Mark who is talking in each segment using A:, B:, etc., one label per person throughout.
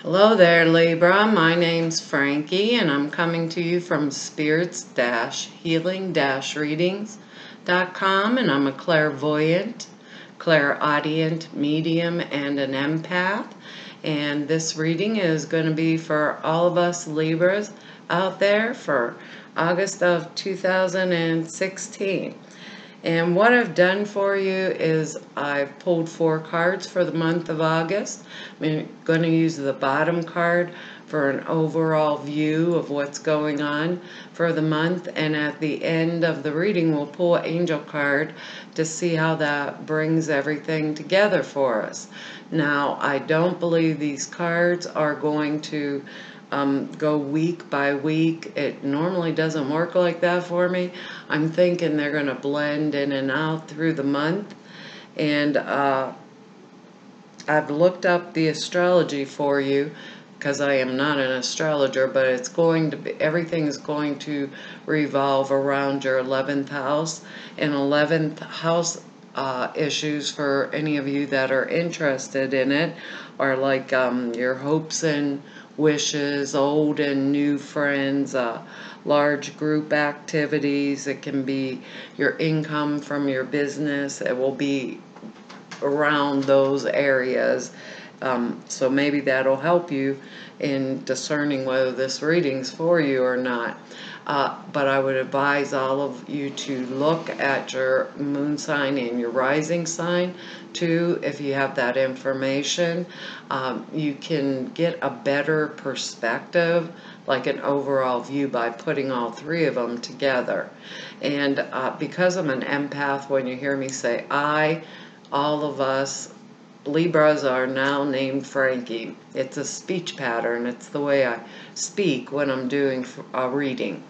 A: Hello there, Libra. My name's Frankie, and I'm coming to you from spirits-healing-readings.com, and I'm a clairvoyant, clairaudient, medium, and an empath. And this reading is going to be for all of us Libras out there for August of 2016. And what I've done for you is I've pulled 4 cards for the month of August. I'm going to use the bottom card for an overall view of what's going on for the month. And at the end of the reading, we'll pull an angel card to see how that brings everything together for us. Now, I don't believe these cards are going to go week by week. It normally doesn't work like that for me. I'm thinking they're going to blend in and out through the month. And I've looked up the astrology for you because I am not an astrologer, but it's going to be, everything is going to revolve around your 11th house. And 11th house issues for any of you that are interested in it are like your hopes and wishes, old and new friends, large group activities. It can be your income from your business. It will be around those areas. So maybe that'll help you in discerning whether this reading's for you or not. But I would advise all of you to look at your moon sign and your rising sign too. If you have that information, you can get a better perspective, like an overall view, by putting all 3 of them together. And because I'm an empath, when you hear me say I, all of us Libras are now named Frankie. It's a speech pattern. It's the way I speak when I'm doing a reading.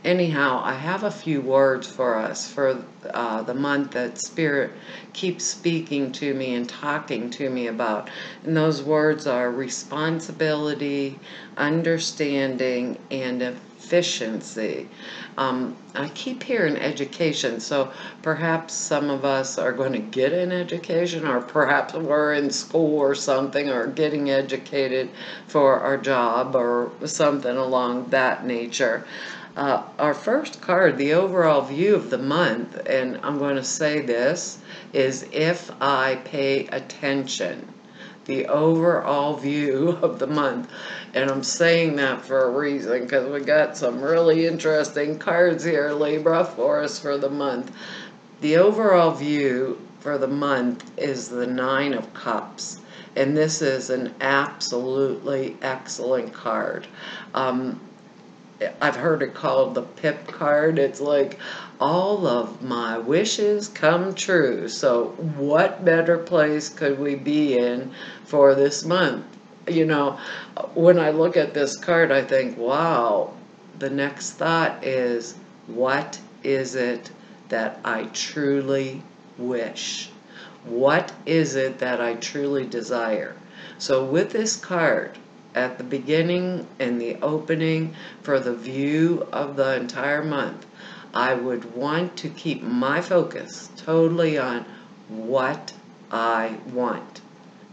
A: Anyhow, I have a few words for us for the month that Spirit keeps speaking to me and talking to me about. And those words are responsibility, understanding, and efficiency. I keep hearing education, so perhaps some of us are going to get an education, or perhaps we're in school or something, or getting educated for our job or something along that nature. Our first card, the overall view of the month, and I'm going to say this, is if I pay attention. The overall view of the month. And I'm saying that for a reason, because we got some really interesting cards here, Libra, for us for the month. The overall view for the month is the 9 of Cups. And this is an absolutely excellent card. I've heard it called the pip card. It's like all of my wishes come true. So what better place could we be in for this month? You know, when I look at this card, I think, wow, the next thought is, what is it that I truly wish? What is it that I truly desire? So with this card, at the beginning and the opening for the view of the entire month, I would want to keep my focus totally on what I want.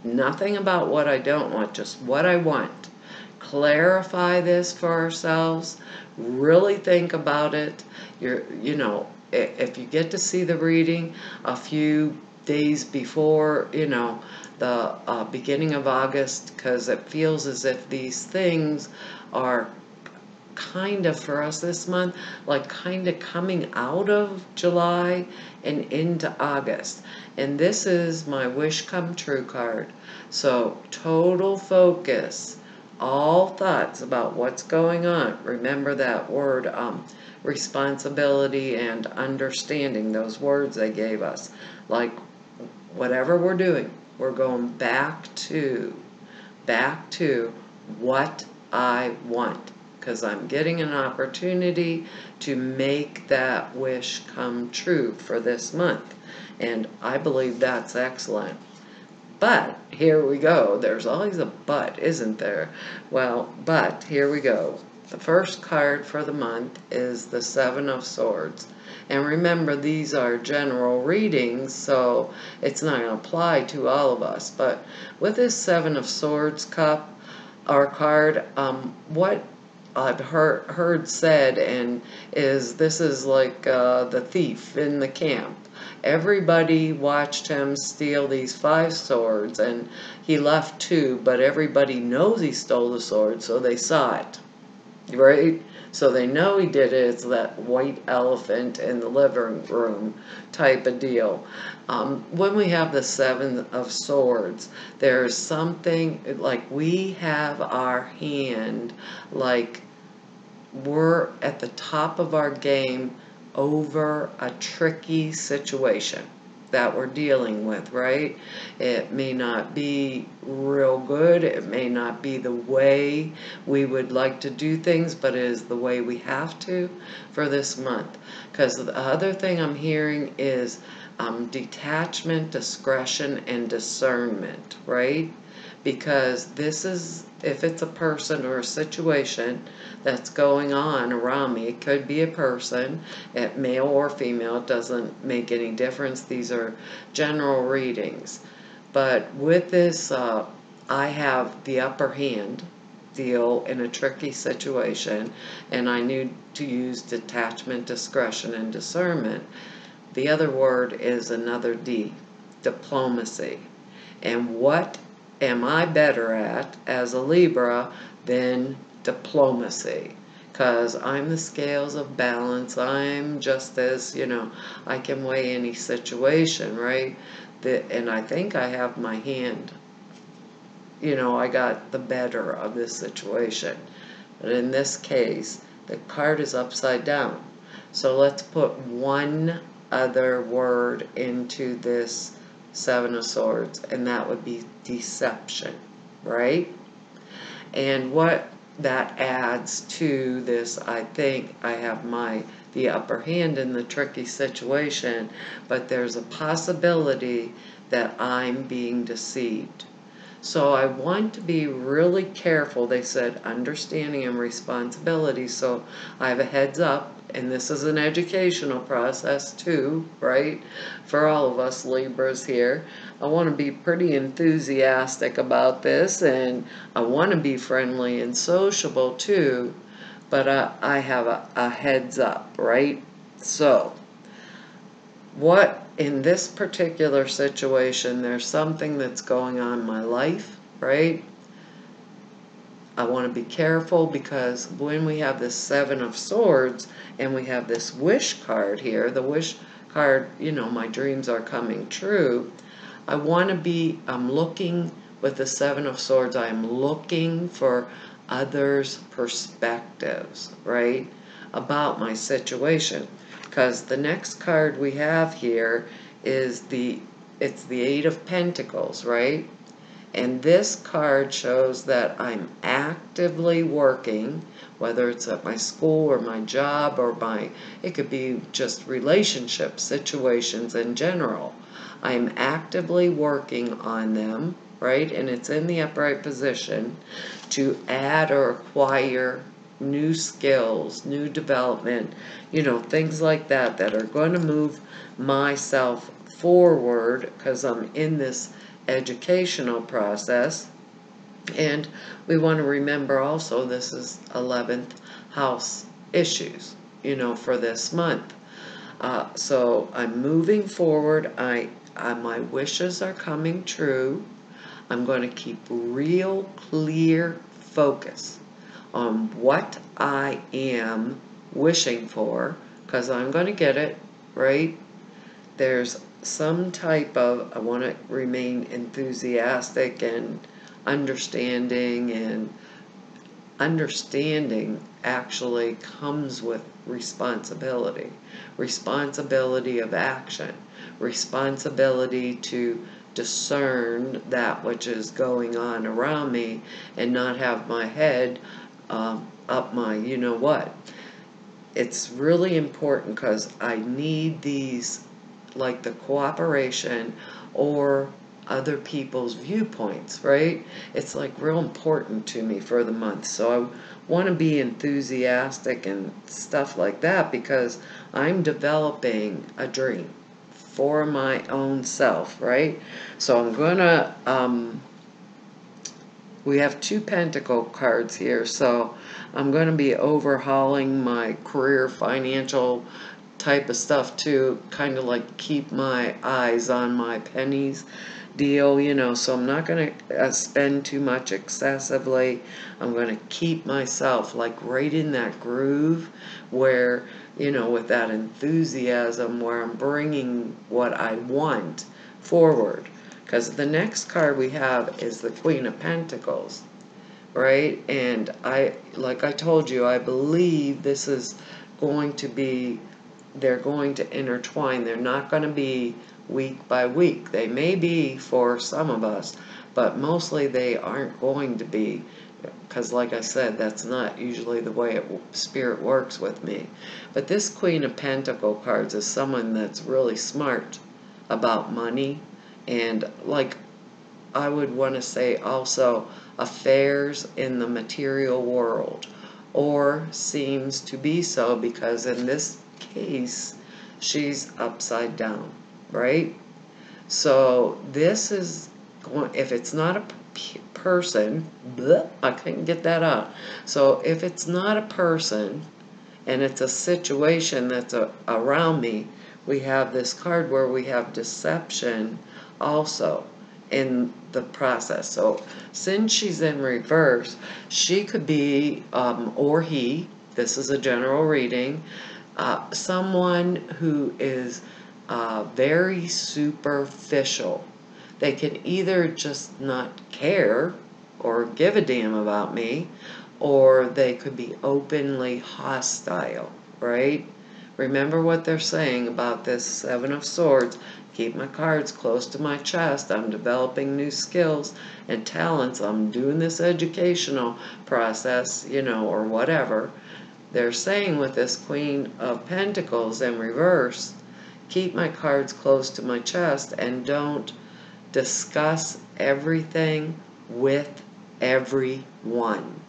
A: Nothing about what I don't want, just what I want. Clarify this for ourselves. Really think about it. If you get to see the reading a few days before, the beginning of August, because it feels as if these things are kind of, for us this month, like kind of coming out of July and into August. And this is my wish come true card. So total focus, all thoughts about what's going on. Remember that word, responsibility and understanding, those words they gave us. Like whatever we're doing, we're going back to what I want, because I'm getting an opportunity to make that wish come true for this month. And I believe that's excellent. But here we go. There's always a but, isn't there? Well, but here we go. The first card for the month is the 7 of Swords. And remember, these are general readings, so it's not going to apply to all of us. But with this 7 of Swords cup, our card, what I've heard said, and this is like the thief in the camp. Everybody watched him steal these 5 swords, and he left 2, but everybody knows he stole the sword, so they saw it, right? So they know he did it. It's that white elephant in the living room type of deal. When we have the 7 of Swords, there's something like we have our hand, like we're at the top of our game over a tricky situation that we're dealing with, right? It may not be real good, it may not be the way we would like to do things, but it is the way we have to for this month. Because the other thing I'm hearing is detachment, discretion, and discernment, right? Because this is, if it's a person or a situation that's going on around me, it could be a person, male or female, it doesn't make any difference. These are general readings. But with this, I have the upper hand deal in a tricky situation, and I need to use detachment, discretion, and discernment. The other word is another D, diplomacy. And what am I better at as a Libra than diplomacy? Because I'm the scales of balance. I'm just as, I can weigh any situation, right? And I think I have my hand. I got the better of this situation. But in this case, the card is upside down. So let's put one other word into this 7 of Swords, and that would be deception, right? And what that adds to this, I think I have the upper hand in the tricky situation, but there's a possibility that I'm being deceived. So I want to be really careful. They said understanding and responsibility, so I have a heads up, and this is an educational process too, right? For all of us Libras here. I want to be pretty enthusiastic about this, and I want to be friendly and sociable too, but I have a heads up, right? So what in this particular situation, there's something that's going on in my life, right? I want to be careful, because when we have this 7 of Swords and we have this wish card here, the wish card, my dreams are coming true. I want to be, I'm looking with the 7 of Swords, I'm looking for others' perspectives, right, about my situation. Because the next card we have here is it's the 8 of Pentacles, right? And this card shows that I'm actively working, whether it's at my school or my job or it could be just relationship situations in general. I'm actively working on them, right? And it's in the upright position to add or acquire new skills, new development, things like that are going to move myself forward, because I'm in this educational process. And we want to remember also this is 11th house issues, for this month. So I'm moving forward. My wishes are coming true. I'm going to keep real clear focus on what I am wishing for, because I'm going to get it, right? There's some type of, I want to remain enthusiastic and understanding, and understanding actually comes with responsibility. Responsibility of action. Responsibility to discern that which is going on around me and not have my head up my what. It's really important, because I need these, like the cooperation or other people's viewpoints, right? It's like real important to me for the month. So I want to be enthusiastic and stuff like that, because I'm developing a dream for my own self, right? So I'm going to we have 2 Pentacle cards here, so I'm going to be overhauling my career financial type of stuff to kind of like keep my eyes on my pennies deal, you know, so I'm not going to spend too much excessively. I'm going to keep myself like right in that groove where, you know, with that enthusiasm where I'm bringing what I want forward. Because the next card we have is the Queen of Pentacles, right? And like I told you, I believe this is going to be, they're going to intertwine. They're not going to be week by week. They may be for some of us, but mostly they aren't going to be, because like I said, that's not usually the way Spirit works with me. But this Queen of Pentacle cards is someone that's really smart about money, and like I would want to say also affairs in the material world, or seems to be so, because in this case she's upside down, right? So this is going, if it's not a person, bleh, I couldn't get that out. So if it's not a person and it's a situation that's around me, we have this card where we have deception also in the process. So since she's in reverse, she could be, or he, this is a general reading, someone who is very superficial. They can either just not care or give a damn about me, or they could be openly hostile, right? Remember what they're saying about this Seven of Swords. Keep my cards close to my chest. I'm developing new skills and talents. I'm doing this educational process, you know, or whatever. They're saying with this Queen of Pentacles in reverse, keep my cards close to my chest and don't discuss everything with everyone.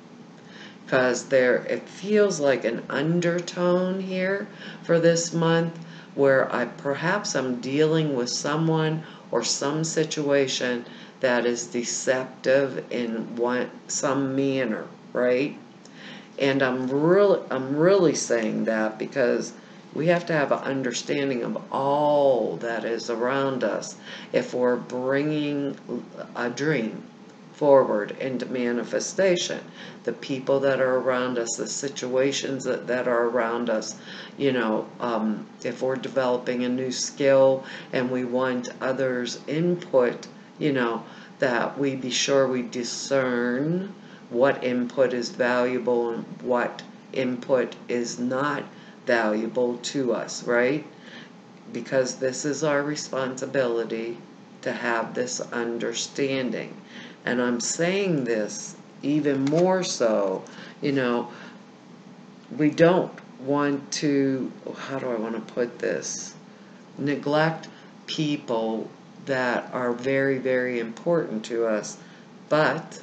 A: Because it feels like an undertone here for this month where perhaps I'm dealing with someone or some situation that is deceptive in some manner, right? And I'm really saying that because we have to have an understanding of all that is around us if we're bringing a dream forward into manifestation. The people that are around us, the situations that are around us, you know, if we're developing a new skill and we want others' input, you know, that we be sure we discern what input is valuable and what input is not valuable to us, right? Because this is our responsibility to have this understanding. And I'm saying this even more so, you know, we don't want to, how do I want to put this, neglect people that are very, very important to us, but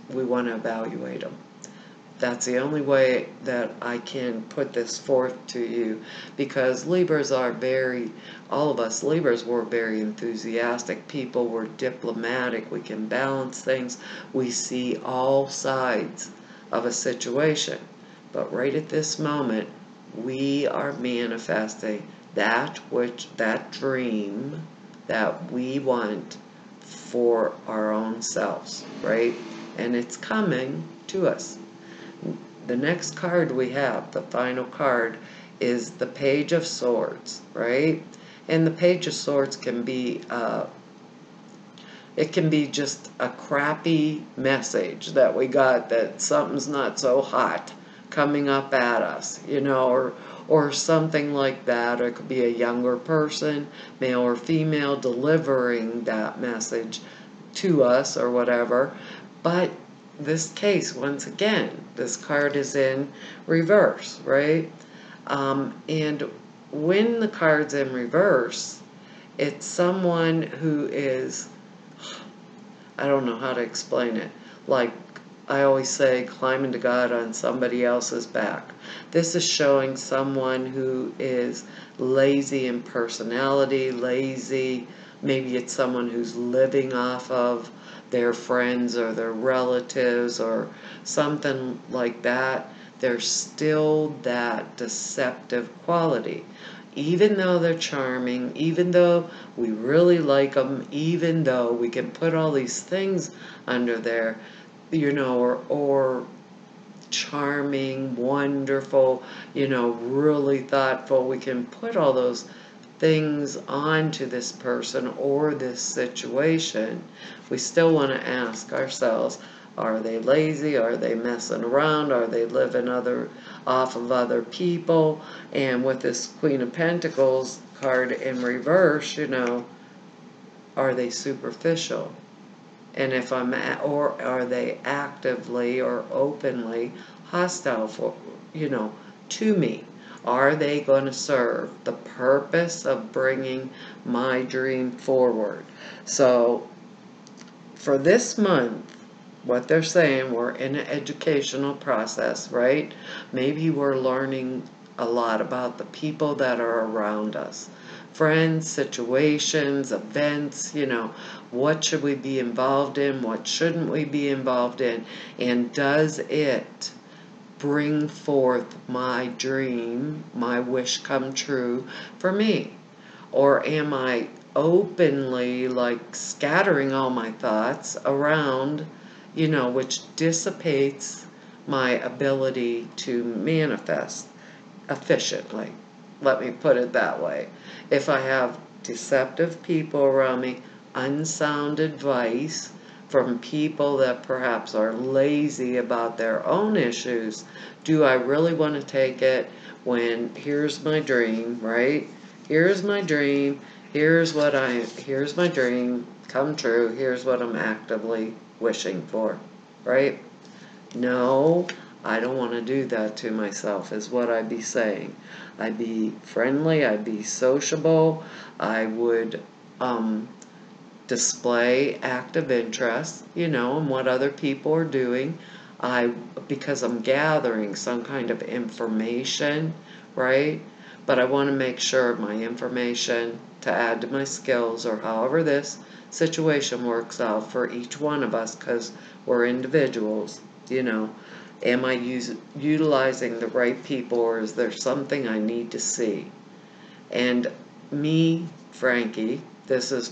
A: we want to evaluate them. That's the only way that I can put this forth to you, because Libras are all of us Libras were very enthusiastic people, we're diplomatic, we can balance things, we see all sides of a situation. But right at this moment, we are manifesting that dream that we want for our own selves, right? And it's coming to us. The next card we have, the final card, is the Page of Swords, right? And the Page of Swords can be, it can be just a crappy message that we got that something's not so hot coming up at us, you know, or something like that. Or it could be a younger person, male or female, delivering that message to us or whatever. But this case, once again, this card is in reverse, right? And when the card's in reverse, it's someone who is, I don't know how to explain it, like I always say, climbing to God on somebody else's back. This is showing someone who is lazy in personality, lazy. Maybe it's someone who's living off of their friends or their relatives or something like that, there's still that deceptive quality. Even though they're charming, even though we really like them, even though we can put all these things under there, or charming, wonderful, really thoughtful, we can put all those things onto this person or this situation. We still want to ask ourselves, are they lazy? Are they messing around? Are they living off of other people? And with this Queen of Pentacles card in reverse, are they superficial? And if or are they actively or openly hostile to me? Are they going to serve the purpose of bringing my dream forward? So for this month, what they're saying, we're in an educational process, right? Maybe we're learning a lot about the people that are around us. Friends, situations, events, what should we be involved in? What shouldn't we be involved in? And does it bring forth my dream, my wish come true for me? Or am I openly scattering all my thoughts around, which dissipates my ability to manifest efficiently? Let me put it that way. If I have deceptive people around me, unsound advice from people that perhaps are lazy about their own issues, do I really want to take it when here's my dream, right? Here's my dream, here's my dream come true, here's what I'm actively wishing for, right? No, I don't want to do that to myself, is what I'd be saying. I'd be friendly, I'd be sociable, I would display active interest, in what other people are doing. Because I'm gathering some kind of information, right? But I want to make sure my information to add to my skills, or however this situation works out for each one of us, because we're individuals, Am I utilizing the right people, or is there something I need to see? And me, Frankie, this is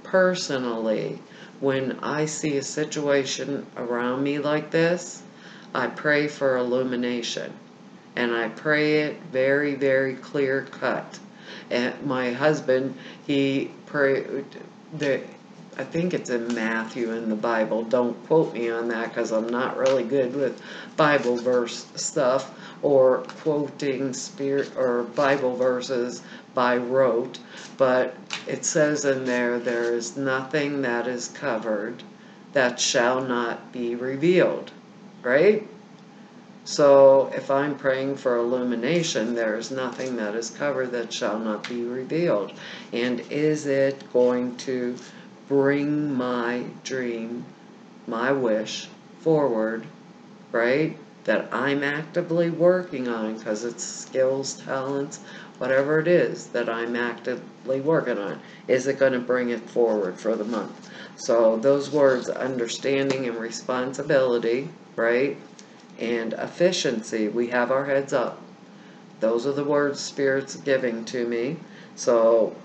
A: personally, when I see a situation around me like this, I pray for illumination. And I pray it very, very clear cut. And my husband, he prayed, I think it's in Matthew in the Bible. Don't quote me on that, because I'm not really good with Bible verse stuff or quoting spirit or Bible verses by rote. But it says in there is nothing that is covered that shall not be revealed, right? So if I'm praying for illumination, there is nothing that is covered that shall not be revealed. And is it going to bring my dream, my wish forward, right? That I'm actively working on, because it's skills, talents, whatever it is that I'm actively working on. Is it going to bring it forward for the month? So those words, understanding and responsibility, right? And efficiency, we have our heads up. Those are the words Spirit's giving to me. So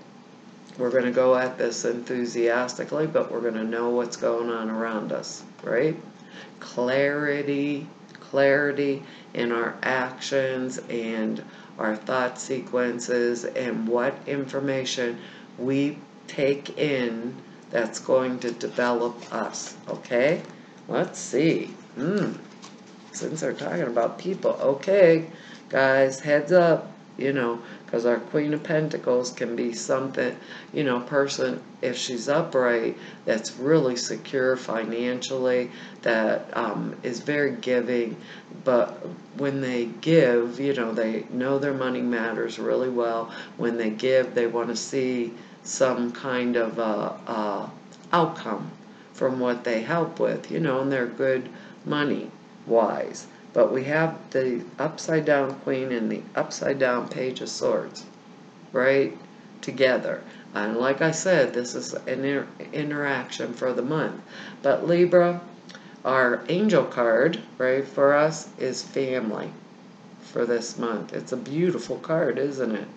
A: we're going to go at this enthusiastically, but we're going to know what's going on around us, right? Clarity in our actions and our thought sequences, and what information we take in that's going to develop us, okay? Let's see. Since they're talking about people, okay, guys, heads up, because our Queen of Pentacles can be something, person, if she's upright, that's really secure financially, that is very giving, but when they give, they know their money matters really well. When they give, they want to see some kind of outcome from what they help with, and they're good money wise. But we have the upside down Queen and the upside down Page of Swords, right? together. And like I said, this is an interaction for the month. But Libra, our angel card, right, for us is family for this month. It's a beautiful card, isn't it?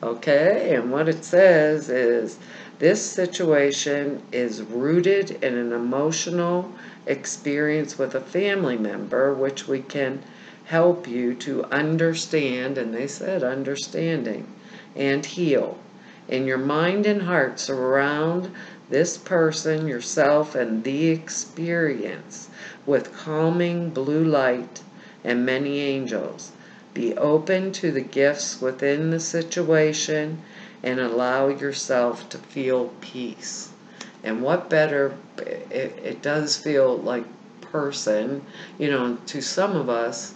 A: Okay, and what it says is this situation is rooted in an emotional experience with a family member, which we can help you to understand, and they said understanding, and heal. And your mind and heart surround this person, yourself, and the experience with calming blue light and many angels. Be open to the gifts within the situation and allow yourself to feel peace. And what better, it does feel like person, to some of us,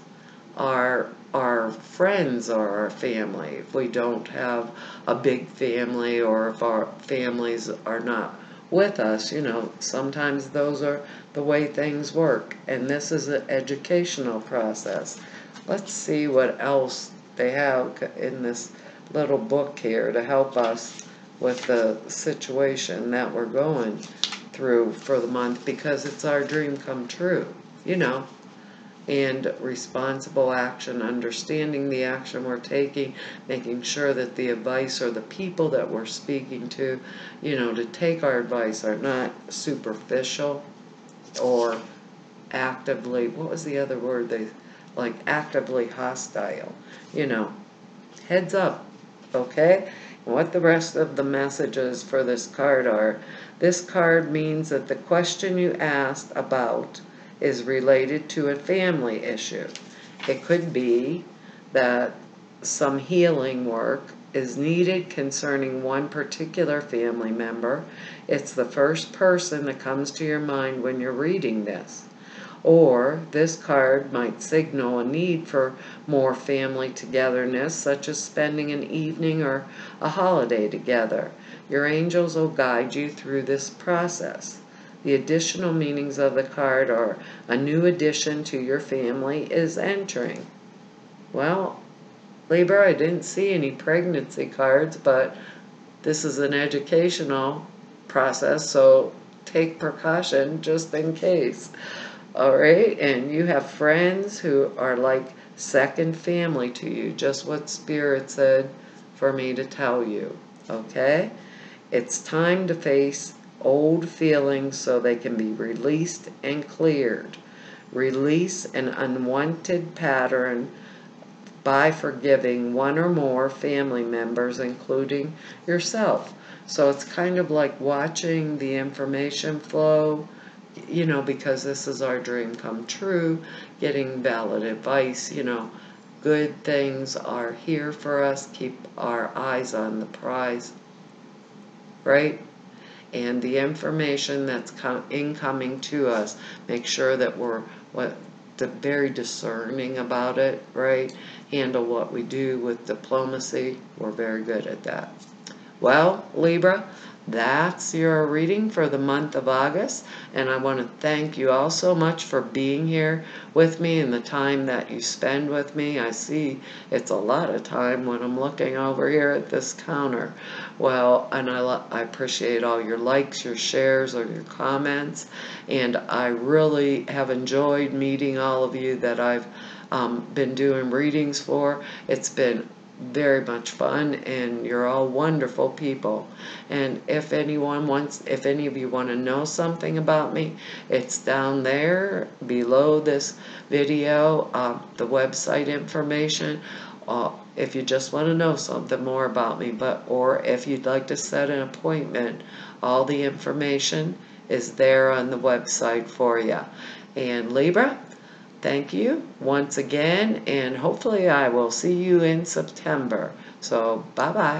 A: our friends are our family. If we don't have a big family, or if our families are not with us, sometimes those are the way things work. And this is an educational process. Let's see what else they have in this little book here to help us with the situation that we're going through for the month, because it's our dream come true, and responsible action, understanding the action we're taking, making sure that the advice or the people that we're speaking to, to take our advice are not superficial or actively, what was the other word actively hostile, heads up, okay? And what the rest of the messages for this card are, this card means that the question you asked about is related to a family issue. It could be that some healing work is needed concerning one particular family member. It's the first person that comes to your mind when you're reading this. Or this card might signal a need for more family togetherness, such as spending an evening or a holiday together. Your angels will guide you through this process. The additional meanings of the card are a new addition to your family is entering. Well, Libra, I didn't see any pregnancy cards, but this is an educational process, so take precaution just in case. All right, and you have friends who are like second family to you, just what Spirit said for me to tell you, okay? It's time to face old feelings so they can be released and cleared. Release an unwanted pattern by forgiving one or more family members, including yourself. So it's kind of like watching the information flow, because this is our dream come true, getting valid advice, good things are here for us. Keep our eyes on the prize, right? And the information that's incoming to us, make sure that we're very discerning about it, right? Handle what we do with diplomacy. We're very good at that. Well, Libra, that's your reading for the month of August, and I want to thank you all so much for being here with me and the time that you spend with me. I see it's a lot of time when I'm looking over here at this counter. Well, and I appreciate all your likes, your shares, or your comments, and I really have enjoyed meeting all of you that I've been doing readings for. It's been very much fun, and you're all wonderful people. And if any of you want to know something about me, it's down there below this video, the website information. If you just want to know something more about me, or if you'd like to set an appointment, all the information is there on the website for you. And Libra, thank you once again, and hopefully I will see you in September. So, bye-bye.